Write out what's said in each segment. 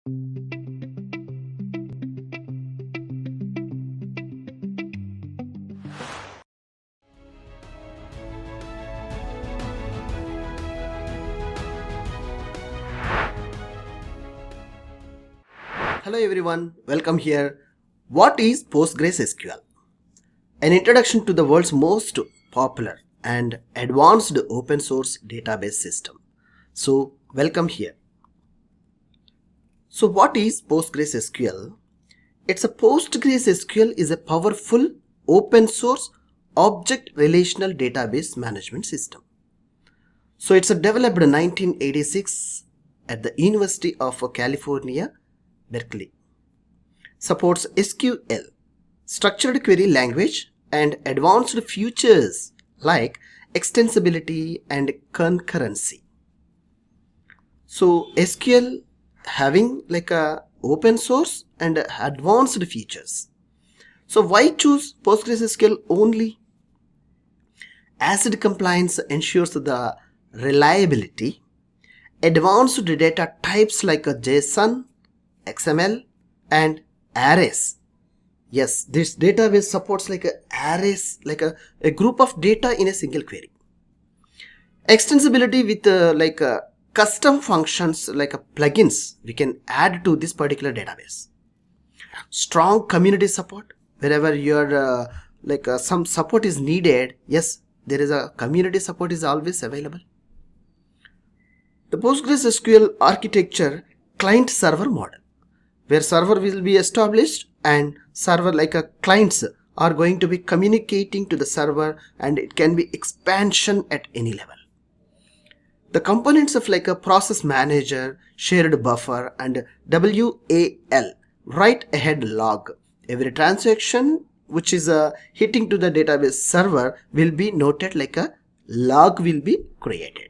Hello everyone, welcome here. What is PostgreSQL? An introduction to the world's most popular and advanced open source database system. So, welcome here. So, what is PostgreSQL? PostgreSQL is a powerful open source object relational database management system. So, it's developed in 1986 at the University of California, Berkeley. Supports SQL, structured query language, and advanced features like extensibility and concurrency. So SQL having like a open source and advanced features. So why choose PostgreSQL only? ACID compliance ensures the reliability. Advanced data types like a JSON, XML, and arrays. Yes, this database supports like arrays, like a group of data in a single query. Extensibility with custom functions like plugins we can add to this particular database. Strong community support wherever your some support is needed. Yes, there is a community support is always available. The PostgreSQL architecture client server model, where server will be established and server clients are going to be communicating to the server, and it can be expansion at any level. The components of like a process manager, shared buffer, and WAL, write ahead log. Every transaction which is hitting to the database server will be noted, like a log will be created.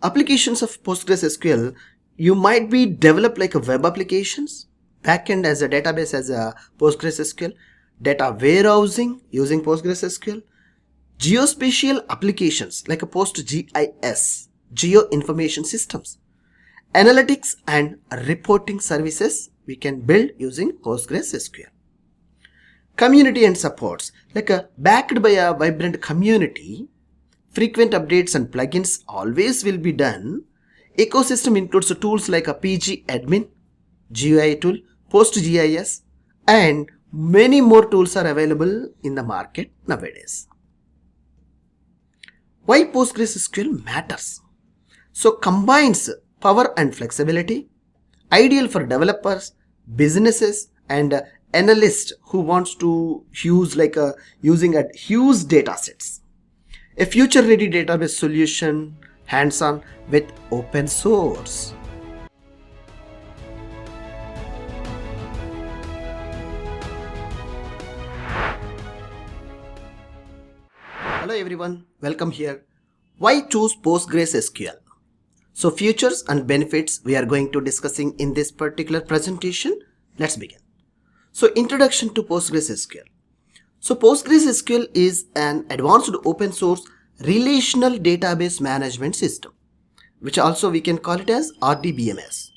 Applications of PostgreSQL, you might be develop like a web applications, backend as a database as a PostgreSQL, data warehousing using PostgreSQL, geospatial applications like a PostGIS, geo information systems, analytics and reporting services we can build using PostgreSQL. Community and supports, like a backed by a vibrant community, frequent updates and plugins always will be done. Ecosystem includes tools like a PG admin, GUI tool, PostGIS, and many more tools are available in the market nowadays. Why PostgreSQL matters? So combines power and flexibility, ideal for developers, businesses, and analysts who wants to use using a huge data sets. A future-ready database solution, hands-on with open source. Hello everyone, welcome here. Why choose PostgreSQL? So features and benefits we are going to discussing in this particular presentation. Let's begin. So introduction to PostgreSQL. So PostgreSQL is an advanced open source relational database management system, which also we can call it as RDBMS.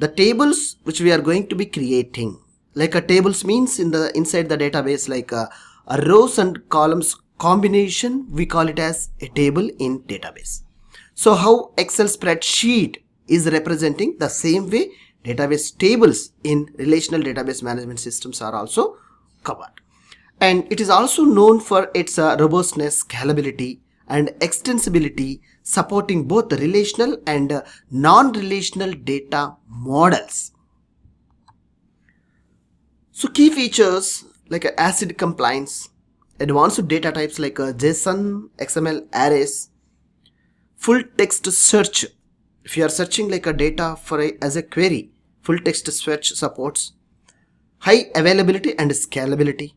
The tables which we are going to be creating, like a tables means inside the database, like a rows and columns combination, we call it as a table in database. So how Excel spreadsheet is representing, the same way database tables in relational database management systems are also covered. And it is also known for its robustness, scalability, and extensibility, supporting both the relational and non-relational data models. So key features like ACID compliance, advanced data types like JSON, XML arrays, full text search. If you are searching like a data as a query, full text search supports, high availability and scalability.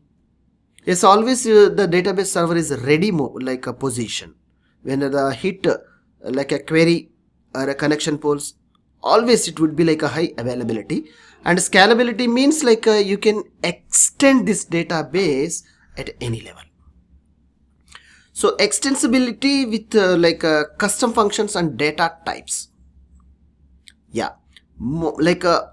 Yes, always the database server is ready like a position. When the hit like a query or a connection pulls, always it would be like a high availability. And scalability means like you can extend this database at any level. So extensibility with custom functions and data types. Yeah,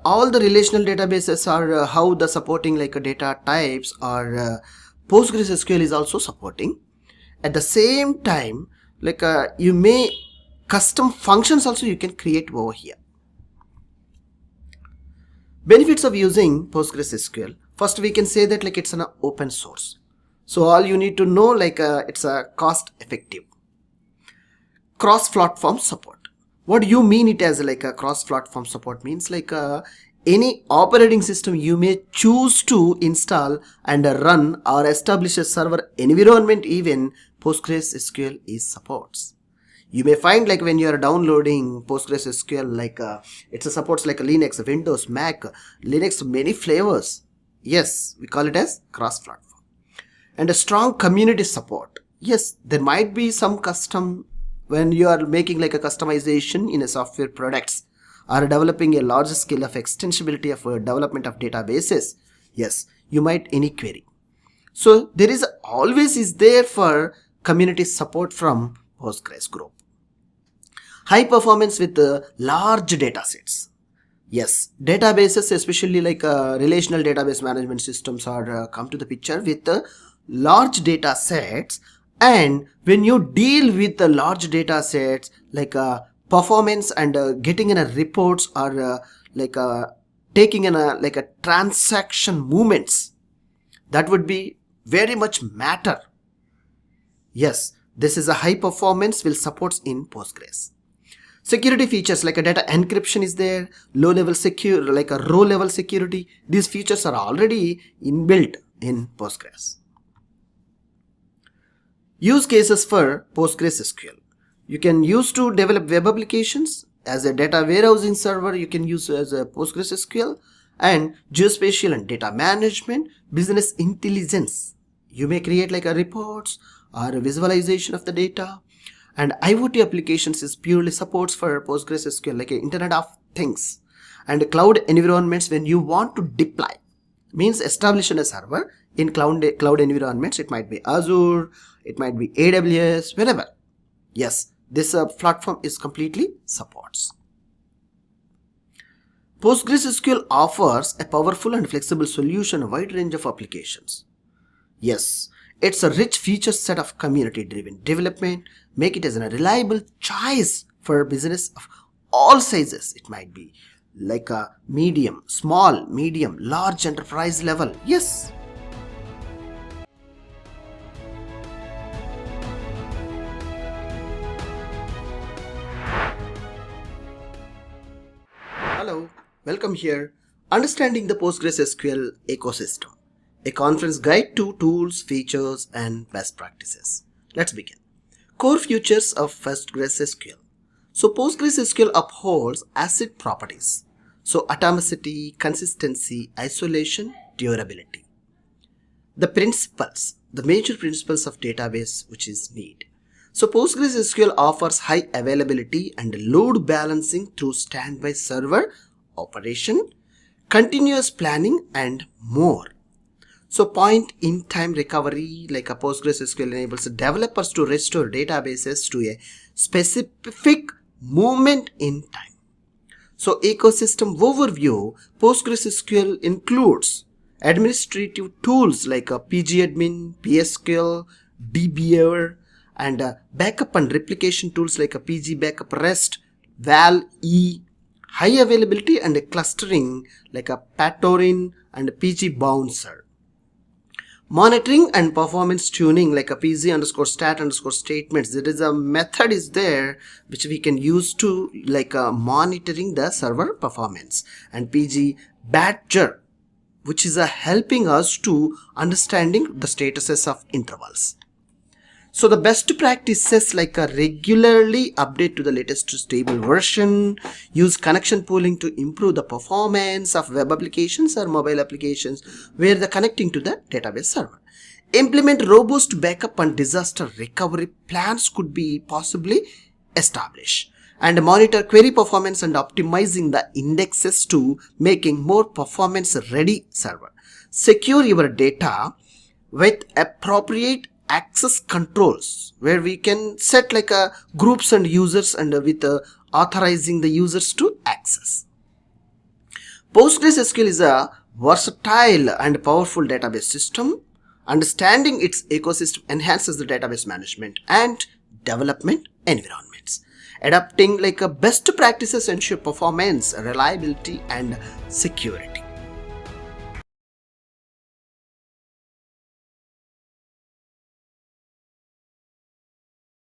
all the relational databases are how the supporting like data types or PostgreSQL is also supporting. At the same time, you may custom functions also you can create over here. Benefits of using PostgreSQL. First, we can say that it's an open source. So all you need to know it's a cost effective. Cross-platform support. What do you mean it as like a cross-platform support means any operating system you may choose to install and run or establish a server environment, even PostgreSQL is supports. You may find when you are downloading PostgreSQL it supports Linux, Windows, Mac, Linux, many flavors. Yes, we call it as cross-platform. And a strong community support. Yes, there might be some custom when you are making a customization in a software products or developing a large scale of extensibility of development of databases. Yes, you might any query. So there is always is there for community support from Postgres group. High performance with large data sets. Yes, databases, especially relational database management systems are come to the picture with large data sets. And when you deal with the large data sets, performance and getting in a reports or taking in a transaction movements, that would be very much matter. Yes, this is a high performance will supports in Postgres. Security features like a data encryption is there, low level secure, like a row level security. These features are already inbuilt in Postgres. Use cases for PostgreSQL. You can use to develop web applications as a data warehousing server. You can use as a PostgreSQL and geospatial and data management, business intelligence. You may create a reports or a visualization of the data. And IoT applications is purely supports for PostgreSQL like Internet of Things and cloud environments. When you want to deploy, means establish a server in cloud environments. It might be Azure, it might be AWS, wherever. Yes, this platform is completely supports. PostgreSQL offers a powerful and flexible solution, a wide range of applications. Yes, it's a rich feature set of community-driven development, make it as a reliable choice for business of all sizes. It might be like a medium, small, medium, large enterprise level. Yes. Hello, welcome here. Understanding the PostgreSQL ecosystem. A conference guide to tools, features, and best practices. Let's begin. Core features of PostgreSQL. So PostgreSQL upholds ACID properties. So atomicity, consistency, isolation, durability. The principles, the major principles of database which is need. So PostgreSQL offers high availability and load balancing through standby server operation, continuous planning, and more. So point-in-time recovery like a PostgreSQL enables developers to restore databases to a specific moment in time. So ecosystem overview, PostgreSQL includes administrative tools like a pgadmin, psql, dbeaver, and backup and replication tools like a pgbackup rest, val-e, high availability and clustering like a patorin and pgbouncer. Monitoring and performance tuning like a pg_stat_ statements. There is a method is there which we can use to monitoring the server performance, and pg badger which is helping us to understanding the statuses of intervals. So the best practices like a regularly update to the latest stable version, use connection pooling to improve the performance of web applications or mobile applications where the connecting to the database server. Implement robust backup and disaster recovery plans could be possibly established. And monitor query performance and optimizing the indexes to making more performance ready server. Secure your data with appropriate access controls where we can set like a groups and users and with authorizing the users to access. PostgreSQL is a versatile and powerful database system. Understanding its ecosystem enhances the database management and development environments. Adapting like a best practices ensure performance, reliability and security.